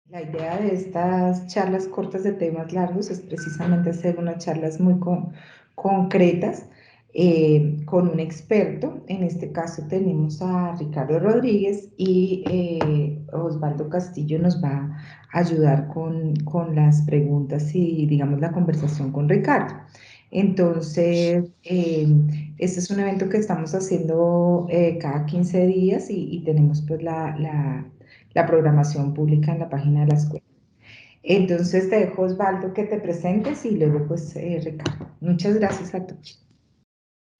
La idea de estas charlas cortas de temas largos es precisamente hacer unas charlas muy concretas con un experto. En este caso tenemos a Ricardo Rodríguez y Osvaldo Castillo nos va a ayudar con las preguntas y, digamos, la conversación con Ricardo. Entonces, este es un evento que estamos haciendo cada 15 días y tenemos pues la programación pública en la página de la escuela. Entonces te dejo, Osvaldo, que te presentes y luego pues Ricardo. Muchas gracias a todos.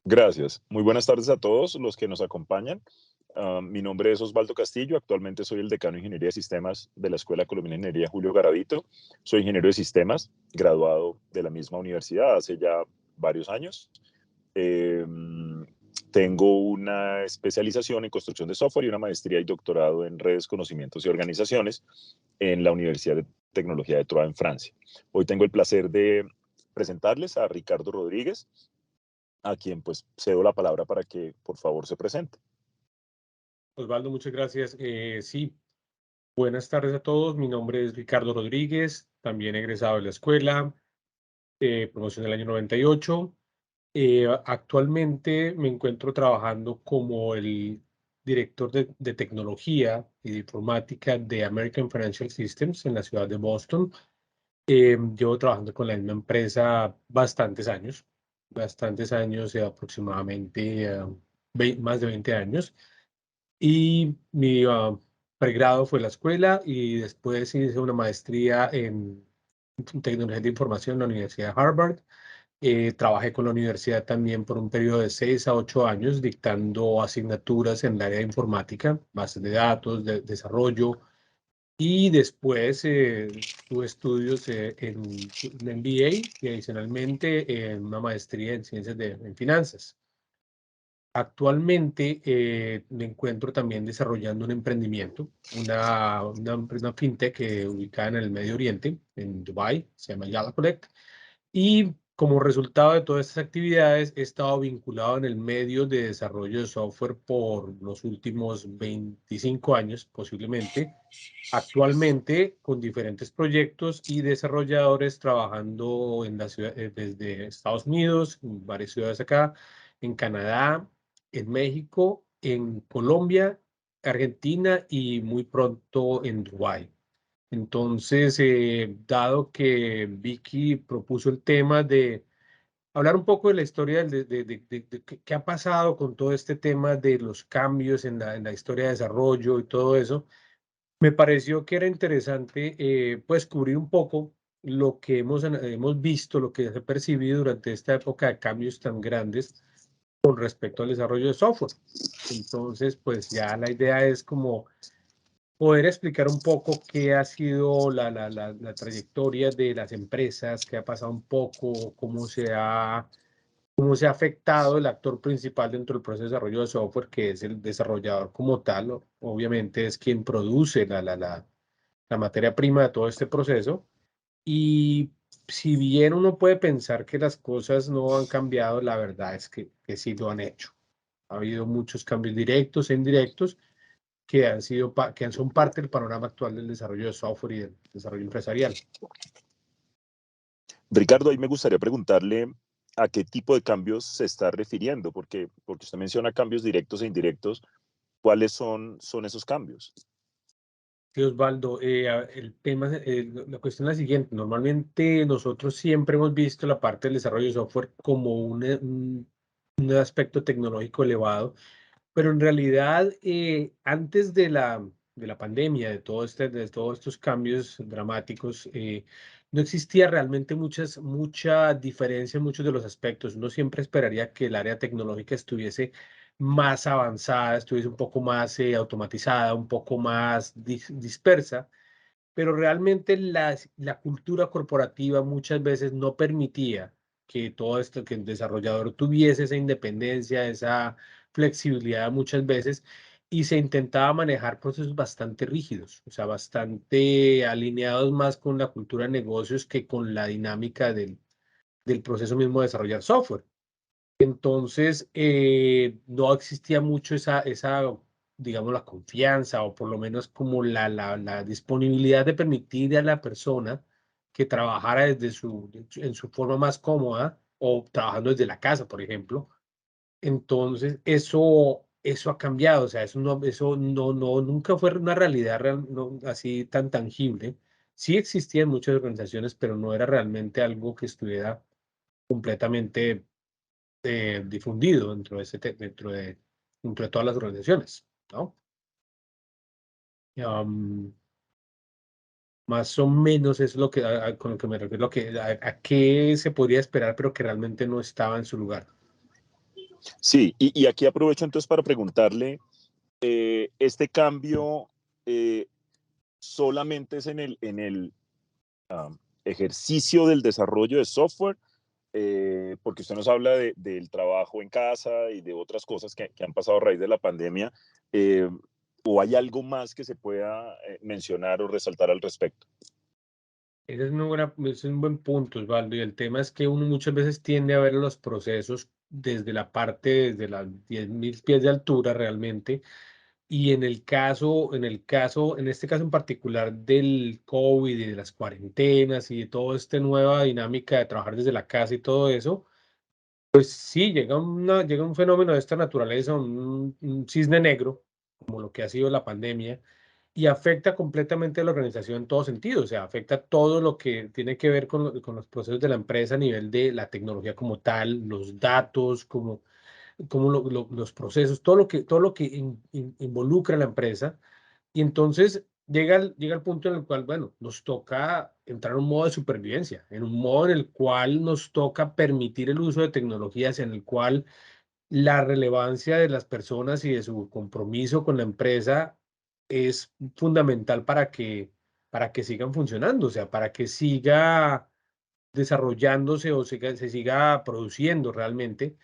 Gracias. Muy buenas tardes a todos los que nos acompañan. Mi nombre es Osvaldo Castillo. Actualmente soy el decano de Ingeniería de Sistemas de la Escuela Colombiana de Ingeniería Julio Garavito. Soy ingeniero de sistemas, graduado de la misma universidad hace ya varios años. Eh, Tengo una especialización en construcción de software y una maestría y doctorado en redes, conocimientos y organizaciones en la Universidad de Tecnología de Troyes en Francia. Hoy tengo el placer de presentarles a Ricardo Rodríguez, a quien pues cedo la palabra para que por favor se presente. Osvaldo, muchas gracias. Sí, buenas tardes a todos. Mi nombre es Ricardo Rodríguez, también egresado de la escuela, promoción del año 98. Actualmente me encuentro trabajando como el director de tecnología y de informática de American Financial Systems en la ciudad de Boston. Llevo trabajando con la misma empresa bastantes años, aproximadamente más de 20 años. Y mi pregrado fue la escuela y después hice una maestría en tecnología de información en la Universidad de Harvard. Trabajé con la universidad también por un periodo de 6 a 8 años dictando asignaturas en el área de informática, bases de datos, de desarrollo. Y después tuve estudios en un MBA y adicionalmente en una maestría en ciencias en finanzas. Actualmente me encuentro también desarrollando un emprendimiento, una fintech ubicada en el Medio Oriente, en Dubái, se llama Yalla Collect. Y como resultado de todas estas actividades, he estado vinculado en el medio de desarrollo de software por los últimos 25 años, posiblemente. Actualmente con diferentes proyectos y desarrolladores trabajando en la ciudad, desde Estados Unidos, en varias ciudades acá, en Canadá, en México, en Colombia, Argentina y muy pronto en Dubái. Entonces, dado que Vicky propuso el tema de hablar un poco de la historia de qué ha pasado con todo este tema de los cambios en la historia de desarrollo y todo eso, me pareció que era interesante pues cubrir un poco lo que hemos visto, lo que se ha percibido durante esta época de cambios tan grandes con respecto al desarrollo de software. Entonces, pues ya la idea es como poder explicar un poco qué ha sido la trayectoria de las empresas, qué ha pasado un poco, cómo se ha afectado el actor principal dentro del proceso de desarrollo de software, que es el desarrollador como tal. Obviamente es quien produce la materia prima de todo este proceso. Y si bien uno puede pensar que las cosas no han cambiado, la verdad es que sí lo han hecho. Ha habido muchos cambios directos e indirectos que son parte del panorama actual del desarrollo de software y del desarrollo empresarial. Ricardo, ahí me gustaría preguntarle a qué tipo de cambios se está refiriendo, porque usted menciona cambios directos e indirectos. ¿Cuáles son esos cambios? Sí, Osvaldo, el tema, la cuestión es la siguiente. Normalmente nosotros siempre hemos visto la parte del desarrollo de software como un aspecto tecnológico elevado, pero en realidad antes de la pandemia, de todos estos cambios dramáticos, no existía realmente mucha diferencia en muchos de los aspectos. Uno siempre esperaría que el área tecnológica estuviese más avanzada, estuviese un poco más automatizada, un poco más dispersa, pero realmente la cultura corporativa muchas veces no permitía que todo esto, que el desarrollador tuviese esa independencia, esa flexibilidad muchas veces, y se intentaba manejar procesos bastante rígidos, o sea, bastante alineados más con la cultura de negocios que con la dinámica del proceso mismo de desarrollar software. Entonces, no existía mucho esa digamos, la confianza o por lo menos como la disponibilidad de permitir a la persona que trabajara en su forma más cómoda o trabajando desde la casa, por ejemplo. Entonces, eso ha cambiado, o sea, eso no, nunca fue una realidad así tan tangible. Sí existían muchas organizaciones, pero no era realmente algo que estuviera completamente difundido dentro de todas las organizaciones, ¿no? Am, Más o menos es lo que, con lo que me refiero, a qué se podría esperar, pero que realmente no estaba en su lugar. Sí, y aquí aprovecho entonces para preguntarle, ¿este cambio solamente es en el ejercicio del desarrollo de software? Porque usted nos habla del trabajo en casa y de otras cosas que han pasado a raíz de la pandemia, eh, ¿o hay algo más que se pueda mencionar o resaltar al respecto? Ese es un buen punto, Osvaldo, y el tema es que uno muchas veces tiende a ver los procesos desde las 10.000 pies de altura realmente, y en este caso en particular del COVID y de las cuarentenas y de toda esta nueva dinámica de trabajar desde la casa y todo eso, pues sí, llega un fenómeno de esta naturaleza, un cisne negro, como lo que ha sido la pandemia, y afecta completamente a la organización en todo sentido, o sea, afecta todo lo que tiene que ver con los procesos de la empresa a nivel de la tecnología como tal, los datos, como los procesos, todo lo que involucra a la empresa. Y entonces llega el punto en el cual, bueno, nos toca entrar en un modo de supervivencia, en un modo en el cual nos toca permitir el uso de tecnologías, en el cual la relevancia de las personas y de su compromiso con la empresa es fundamental para que sigan funcionando, o sea, para que siga desarrollándose o se siga produciendo realmente.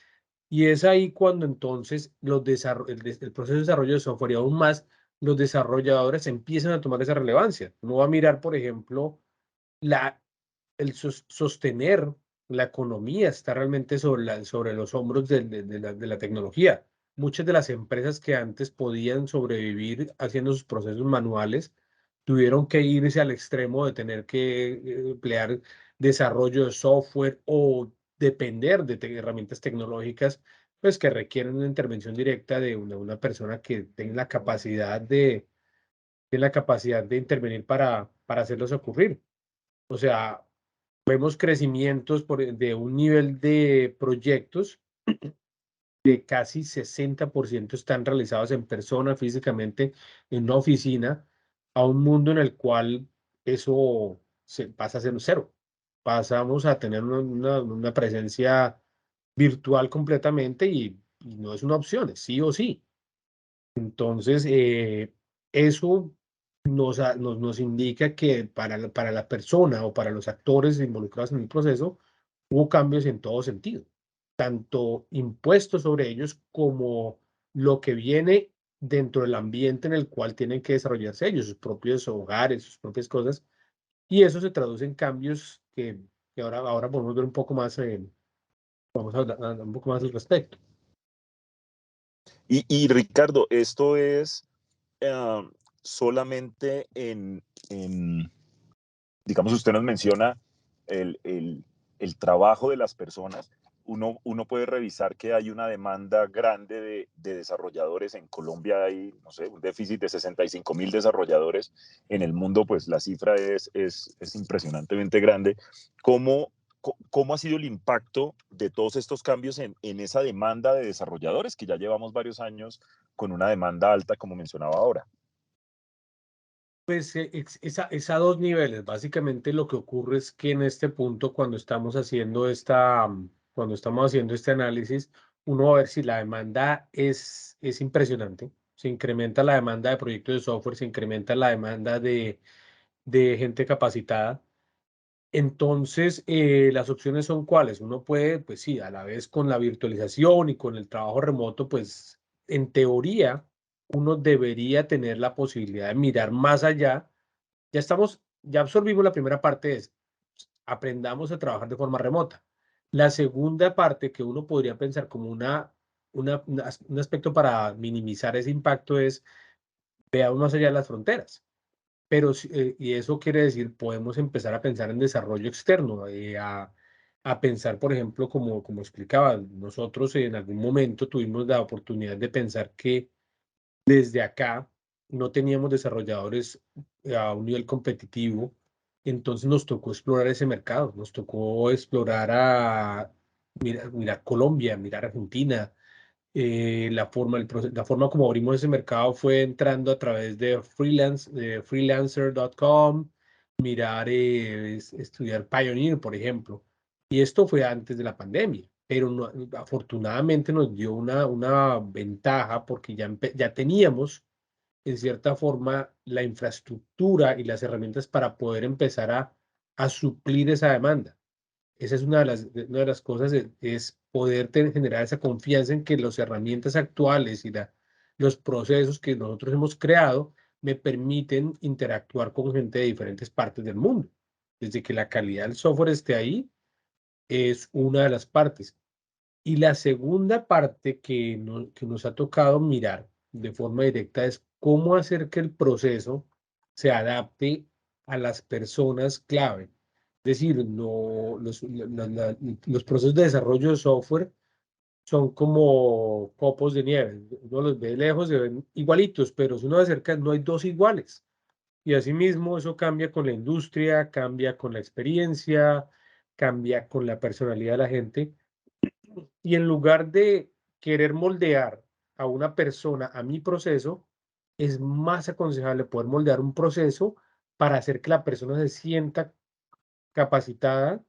Y es ahí cuando entonces el proceso de desarrollo de software y aún más los desarrolladores empiezan a tomar esa relevancia. Uno va a mirar, por ejemplo, la, sostener la economía está realmente sobre los hombros de la tecnología. Muchas de las empresas que antes podían sobrevivir haciendo sus procesos manuales tuvieron que irse al extremo de tener que emplear desarrollo de software o depender de herramientas tecnológicas, pues que requieren una intervención directa de una persona que tenga la capacidad de intervenir para hacerlos ocurrir. O sea, vemos crecimientos de un nivel de proyectos de casi 60% están realizados en persona, físicamente, en una oficina, a un mundo en el cual eso pasa a ser un cero. Pasamos a tener una presencia virtual completamente y no es una opción, es sí o sí. Entonces, eso nos indica que para la persona o para los actores involucrados en el proceso, hubo cambios en todo sentido, tanto impuestos sobre ellos como lo que viene dentro del ambiente en el cual tienen que desarrollarse ellos, sus propios hogares, sus propias cosas, y eso se traduce en cambios que ahora podemos ver un poco más, vamos a hablar un poco más al respecto. Y Ricardo, esto es eh, solamente digamos, usted nos menciona el, el, el trabajo de las personas. Uno puede revisar que hay una demanda grande de desarrolladores. En Colombia hay, no sé, un déficit de 65.000 desarrolladores. En el mundo, pues la cifra es impresionantemente grande. ¿Cómo ha sido el impacto de todos estos cambios en esa demanda de desarrolladores, que ya llevamos varios años con una demanda alta, como mencionaba ahora? Pues es a dos niveles. Básicamente lo que ocurre es que en este punto, cuando estamos haciendo este análisis, uno va a ver si la demanda es impresionante. Se incrementa la demanda de proyectos de software, se incrementa la demanda de gente capacitada. Entonces, las opciones son cuáles. Uno puede, pues sí, a la vez con la virtualización y con el trabajo remoto, pues en teoría, uno debería tener la posibilidad de mirar más allá. Ya absorbimos la primera parte, es aprendamos a trabajar de forma remota. La segunda parte que uno podría pensar como una un aspecto para minimizar ese impacto es veamos más allá de las fronteras. Pero, y eso quiere decir, podemos empezar a pensar en desarrollo externo, a pensar, por ejemplo, como explicaba, nosotros en algún momento tuvimos la oportunidad de pensar que desde acá no teníamos desarrolladores a un nivel competitivo, entonces nos tocó explorar ese mercado, nos tocó explorar mirar Colombia, mirar Argentina. La forma como abrimos ese mercado fue entrando a través de freelancer.com, mirar, estudiar Pioneer, por ejemplo. Y esto fue antes de la pandemia, pero afortunadamente nos dio una ventaja porque ya teníamos, en cierta forma, la infraestructura y las herramientas para poder empezar a suplir esa demanda. Esa es una de las cosas, es poder generar esa confianza en que las herramientas actuales y los procesos que nosotros hemos creado me permiten interactuar con gente de diferentes partes del mundo. Desde que la calidad del software esté ahí, es una de las partes. Y la segunda parte que nos ha tocado mirar de forma directa es cómo hacer que el proceso se adapte a las personas clave. Es decir, no, los procesos de desarrollo de software son como copos de nieve. Uno los ve de lejos, se ven igualitos, pero si uno se acerca, no hay dos iguales. Y asimismo, eso cambia con la industria, cambia con la experiencia, cambia con la personalidad de la gente. Y en lugar de querer moldear a una persona a mi proceso, es más aconsejable poder moldear un proceso para hacer que la persona se sienta capacitada,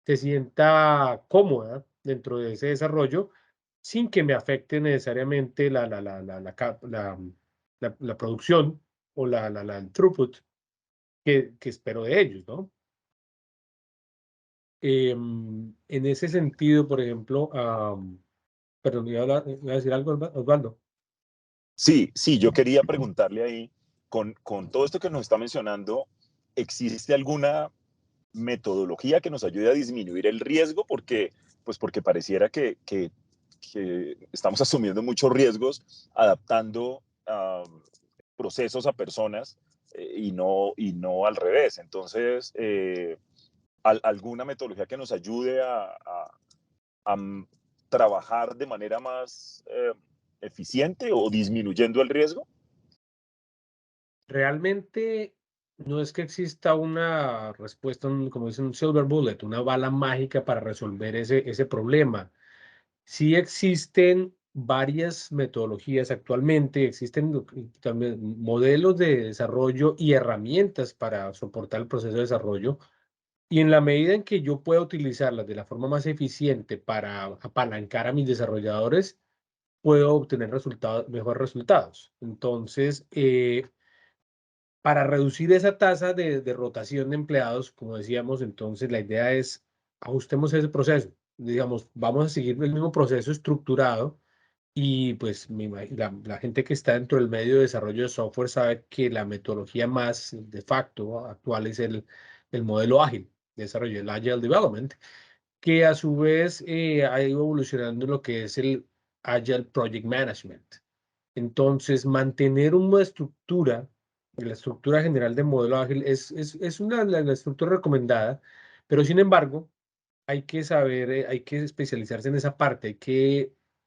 se sienta cómoda dentro de ese desarrollo, sin que me afecte necesariamente la producción o el throughput que espero de ellos, ¿no? En ese sentido, por ejemplo, perdón, iba a decir algo, Osvaldo. Sí, sí, yo quería preguntarle ahí, con todo esto que nos está mencionando, ¿existe alguna metodología que nos ayude a disminuir el riesgo? Porque pareciera que estamos asumiendo muchos riesgos adaptando procesos a personas y no al revés. Entonces, alguna metodología que nos ayude a trabajar de manera más eficiente o disminuyendo el riesgo. Realmente no es que exista una respuesta, como dicen, un silver bullet, una bala mágica para resolver ese problema. Sí existen varias metodologías actualmente, existen también modelos de desarrollo y herramientas para soportar el proceso de desarrollo. Y en la medida en que yo pueda utilizarlas de la forma más eficiente para apalancar a mis desarrolladores, puedo obtener mejores resultados. Entonces, para reducir esa tasa de rotación de empleados, como decíamos, entonces la idea es ajustemos ese proceso. Digamos, vamos a seguir el mismo proceso estructurado y pues la gente que está dentro del medio de desarrollo de software sabe que la metodología más de facto actual es el modelo ágil de desarrollo, el Agile Development, que a su vez ha ido evolucionando en lo que es el Agile Project Management. Entonces, mantener una estructura, la estructura general de modelo ágil es la estructura recomendada, pero sin embargo, hay que saber, hay que especializarse en esa parte,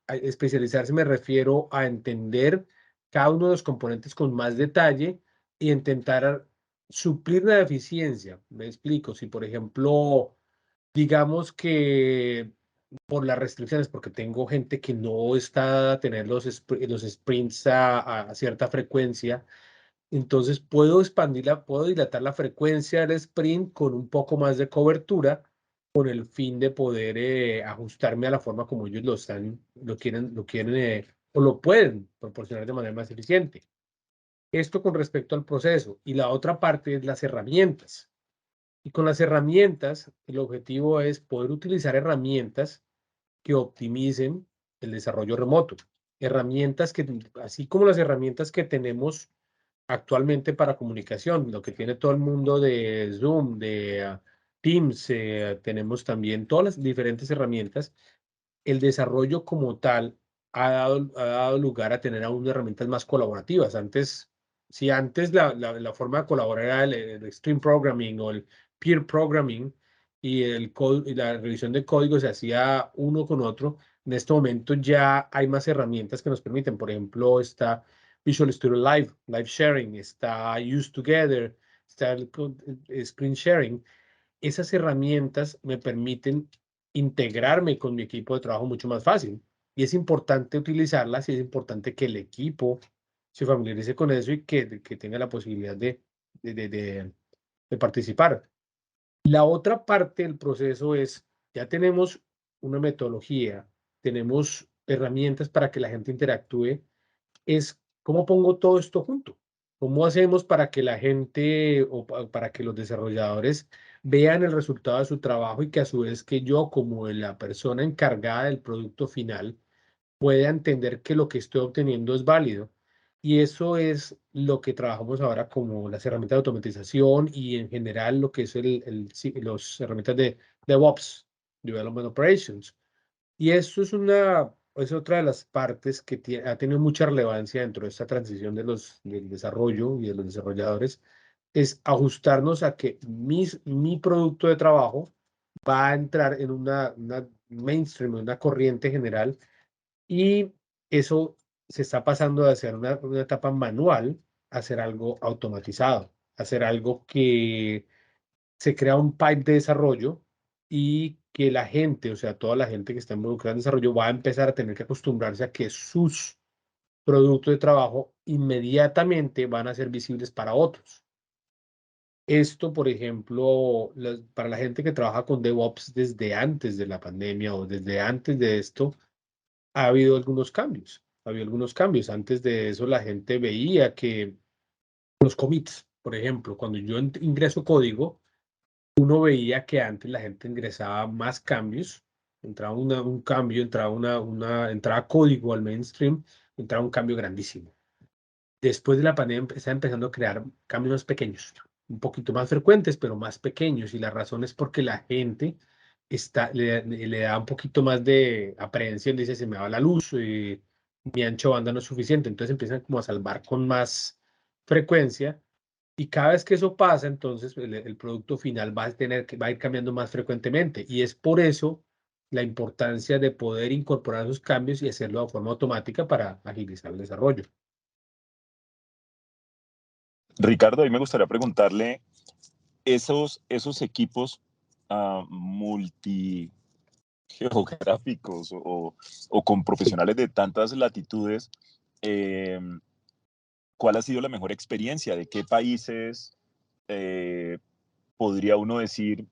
especializarse, me refiero a entender cada uno de los componentes con más detalle y intentar suplir la deficiencia. Me explico, si por ejemplo, digamos que por las restricciones, porque tengo gente que no está a tener los sprints a cierta frecuencia, entonces puedo puedo dilatar la frecuencia del sprint con un poco más de cobertura, con el fin de poder ajustarme a la forma como ellos lo quieren o lo pueden proporcionar de manera más eficiente. Esto con respecto al proceso. Y la otra parte es las herramientas. Y con las herramientas, el objetivo es poder utilizar herramientas que optimicen el desarrollo remoto. Herramientas que, así como las herramientas que tenemos actualmente para comunicación, lo que tiene todo el mundo de Zoom, de Teams, tenemos también todas las diferentes herramientas. El desarrollo como tal ha dado lugar a tener aún herramientas más colaborativas. Antes, si antes la forma de colaborar era el stream programming o el peer programming y, y la revisión de código se hacía uno con otro, en este momento ya hay más herramientas que nos permiten. Por ejemplo, está Visual Studio Live, Live Sharing, está Use Together, está el Screen Sharing. Esas herramientas me permiten integrarme con mi equipo de trabajo mucho más fácil. Y es importante utilizarlas y es importante que el equipo se familiarice con eso y que tenga la posibilidad de, de, de- de participar. La otra parte del proceso es, ya tenemos una metodología, tenemos herramientas para que la gente interactúe, es cómo pongo todo esto junto. ¿Cómo hacemos para que la gente o para que los desarrolladores vean el resultado de su trabajo y que a su vez que yo como la persona encargada del producto final pueda entender que lo que estoy obteniendo es válido? Y eso es lo que trabajamos ahora como las herramientas de automatización y en general lo que es los herramientas de DevOps, Development Operations. Y eso es otra de las partes que ha tenido mucha relevancia dentro de esta transición del desarrollo y de los desarrolladores, es ajustarnos a que mi producto de trabajo va a entrar en una mainstream, una corriente general, y eso se está pasando de hacer una etapa manual a hacer algo automatizado, a hacer algo que se crea un pipe de desarrollo y que la gente, o sea, toda la gente que está involucrada en desarrollo va a empezar a tener que acostumbrarse a que sus productos de trabajo inmediatamente van a ser visibles para otros. Esto, por ejemplo, para la gente que trabaja con DevOps desde antes de la pandemia o desde antes de esto, ha habido algunos cambios. Ha habido algunos cambios. Antes de eso, la gente veía que los commits, por ejemplo, cuando yo ingreso código, uno veía que antes la gente ingresaba más cambios, entraba un cambio, entraba código al mainstream, entraba un cambio grandísimo. Después de la pandemia estaba empezando a crear cambios más pequeños, un poquito más frecuentes, pero más pequeños, y la razón es porque la gente le da un poquito más de aprehensión, dice, se me va la luz, mi ancho de banda no es suficiente, entonces empiezan como a salvar con más frecuencia. Y cada vez que eso pasa, entonces el producto final va a ir cambiando más frecuentemente. Y es por eso la importancia de poder incorporar esos cambios y hacerlo de forma automática para agilizar el desarrollo. Ricardo, a mí me gustaría preguntarle, esos equipos multigeográficos o con profesionales de tantas latitudes, eh, ¿cuál ha sido la mejor experiencia? ¿De qué países podría uno decir,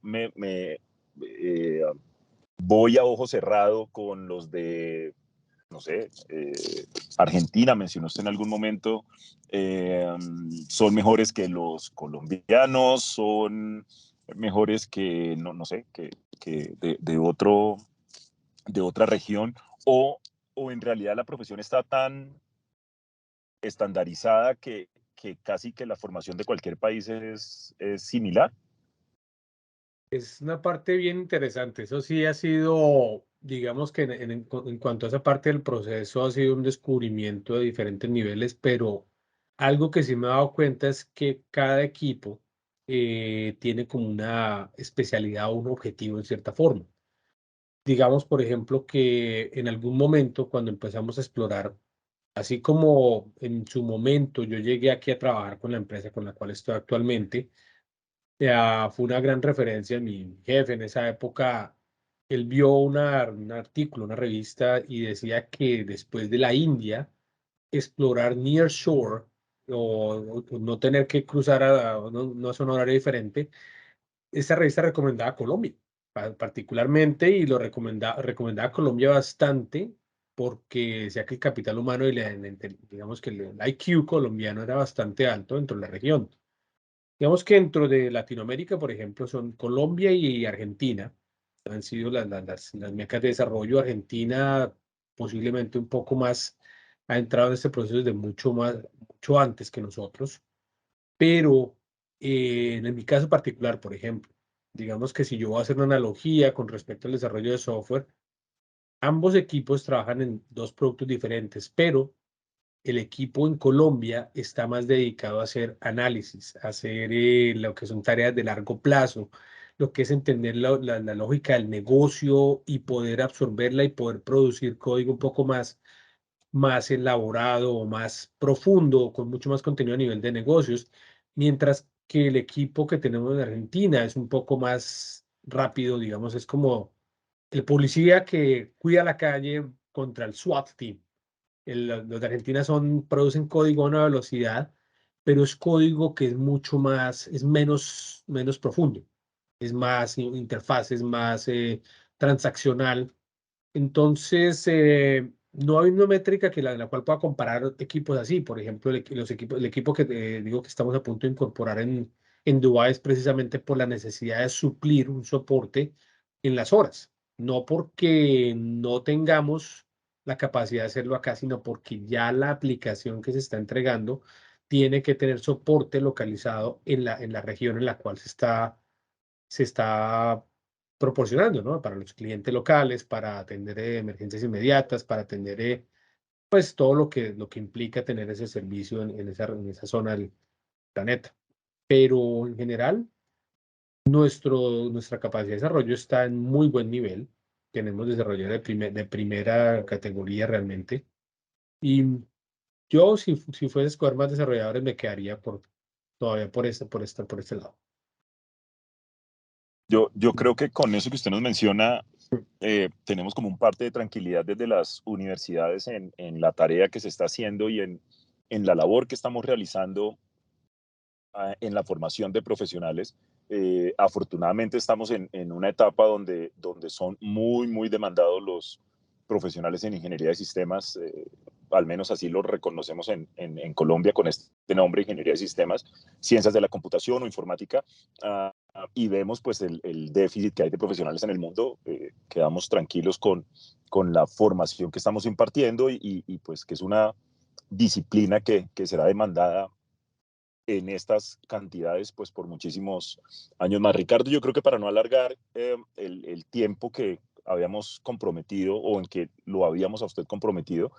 voy a ojo cerrado con los de, no sé, Argentina, mencionó usted en algún momento, son mejores que los colombianos, son mejores que, no sé, que de otra región, o en realidad la profesión está tan estandarizada que casi que la formación de cualquier país es similar? Es una parte bien interesante. Eso sí ha sido, digamos que en cuanto a esa parte del proceso, ha sido un descubrimiento de diferentes niveles, pero algo que sí me he dado cuenta es que cada equipo tiene como una especialidad o un objetivo en cierta forma. Digamos, por ejemplo, que en algún momento, cuando empezamos a explorar, así como en su momento yo llegué aquí a trabajar con la empresa con la cual estoy actualmente, fue una gran referencia. Mi jefe en esa época, él vio un artículo, una revista, y decía que después de la India, explorar near shore o no tener que cruzar no es un horario diferente, esta revista recomendaba Colombia, particularmente, y recomendaba Colombia bastante porque decía que el capital humano y digamos que el IQ colombiano era bastante alto dentro de la región. Digamos que dentro de Latinoamérica, por ejemplo, son Colombia y Argentina, han sido las mecas de desarrollo. Argentina posiblemente un poco más ha entrado en este proceso desde mucho antes que nosotros, pero en mi caso particular, por ejemplo, digamos que si yo voy a hacer una analogía con respecto al desarrollo de software, ambos equipos trabajan en dos productos diferentes, pero el equipo en Colombia está más dedicado a hacer análisis, a hacer lo que son tareas de largo plazo, lo que es entender la lógica del negocio y poder absorberla y poder producir código un poco más elaborado o más profundo, con mucho más contenido a nivel de negocios, mientras que el equipo que tenemos en Argentina es un poco más rápido, digamos, es como el policía que cuida la calle contra el SWAT team. Los de Argentina producen código a una velocidad, pero es código que es mucho más, es menos profundo, es más interfaz, es más transaccional. Entonces, no hay una métrica que la cual pueda comparar equipos así. Por ejemplo, el equipo que digo que estamos a punto de incorporar en Dubái es precisamente por la necesidad de suplir un soporte en las horas. No porque no tengamos la capacidad de hacerlo acá, sino porque ya la aplicación que se está entregando tiene que tener soporte localizado en la región en la cual se está proporcionando, ¿no? Para los clientes locales, para atender emergencias inmediatas, para atender pues todo lo que implica tener ese servicio en esa zona del planeta. Pero en general, nuestra capacidad de desarrollo está en muy buen nivel. Tenemos desarrolladores de primera categoría realmente. Y yo, si fuese a escoger más desarrolladores, me quedaría todavía por este lado. Yo creo que con eso que usted nos menciona, tenemos como un parte de tranquilidad desde las universidades en la tarea que se está haciendo y en la labor que estamos realizando en la formación de profesionales. Afortunadamente estamos en una etapa donde son muy demandados los profesionales en ingeniería de sistemas, al menos así lo reconocemos en Colombia con este nombre, ingeniería de sistemas, ciencias de la computación o informática, y vemos pues el déficit que hay de profesionales en el mundo. Quedamos tranquilos con la formación que estamos impartiendo y pues que es una disciplina que será demandada en estas cantidades pues por muchísimos años más. Ricardo, yo creo que para no alargar el tiempo que habíamos comprometido o en que lo habíamos a usted comprometido,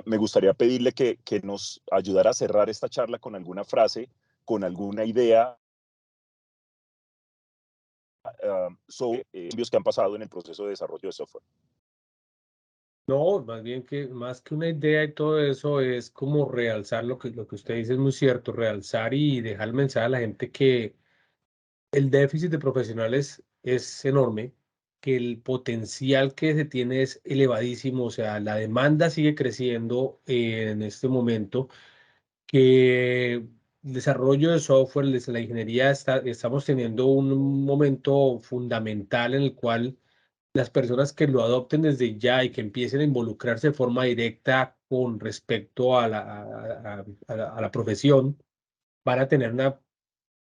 me gustaría pedirle que nos ayudara a cerrar esta charla con alguna frase, con alguna idea sobre cambios que han pasado en el proceso de desarrollo de software. No, más que una idea y todo eso es como realzar lo que usted dice es muy cierto, realzar y dejar el mensaje a la gente que el déficit de profesionales es enorme, que el potencial que se tiene es elevadísimo, o sea, la demanda sigue creciendo en este momento, que el desarrollo de software, desde la ingeniería, estamos teniendo un momento fundamental en el cual las personas que lo adopten desde ya y que empiecen a involucrarse de forma directa con respecto a la profesión, van a tener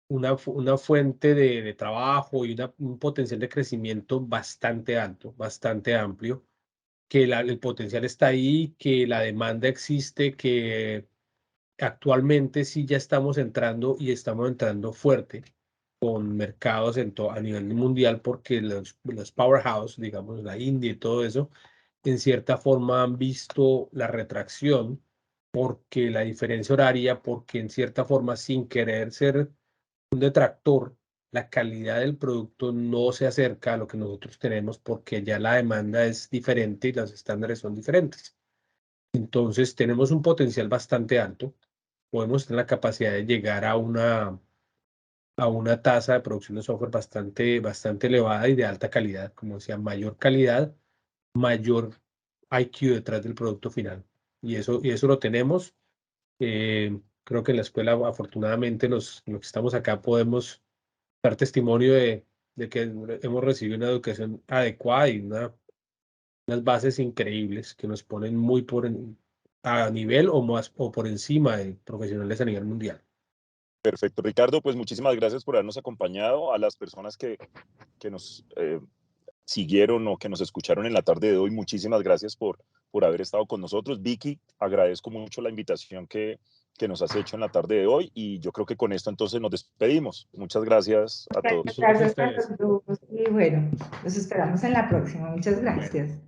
una fuente de trabajo y un potencial de crecimiento bastante alto, bastante amplio, que el potencial está ahí, que la demanda existe, que actualmente sí ya estamos entrando y estamos entrando fuerte con mercados a nivel mundial porque los powerhouse, digamos, la India y todo eso, en cierta forma han visto la retracción porque la diferencia horaria, porque en cierta forma sin querer ser un detractor, la calidad del producto no se acerca a lo que nosotros tenemos porque ya la demanda es diferente y los estándares son diferentes. Entonces tenemos un potencial bastante alto, podemos tener la capacidad de llegar a una tasa de producción de software bastante elevada y de alta calidad, como decía, mayor calidad, mayor IQ detrás del producto final. Y eso lo tenemos. Creo que en la escuela, afortunadamente, los que estamos acá podemos dar testimonio de que hemos recibido una educación adecuada y unas bases increíbles que nos ponen muy a nivel o por encima de profesionales a nivel mundial. Perfecto, Ricardo, pues muchísimas gracias por habernos acompañado. A las personas que nos siguieron o que nos escucharon en la tarde de hoy, muchísimas gracias por haber estado con nosotros. Vicky, agradezco mucho la invitación que nos has hecho en la tarde de hoy y yo creo que con esto entonces nos despedimos. Muchas gracias a todos. Muchas gracias a Gracias a ustedes. todos y bueno, los esperamos en la próxima. Muchas Bueno. gracias.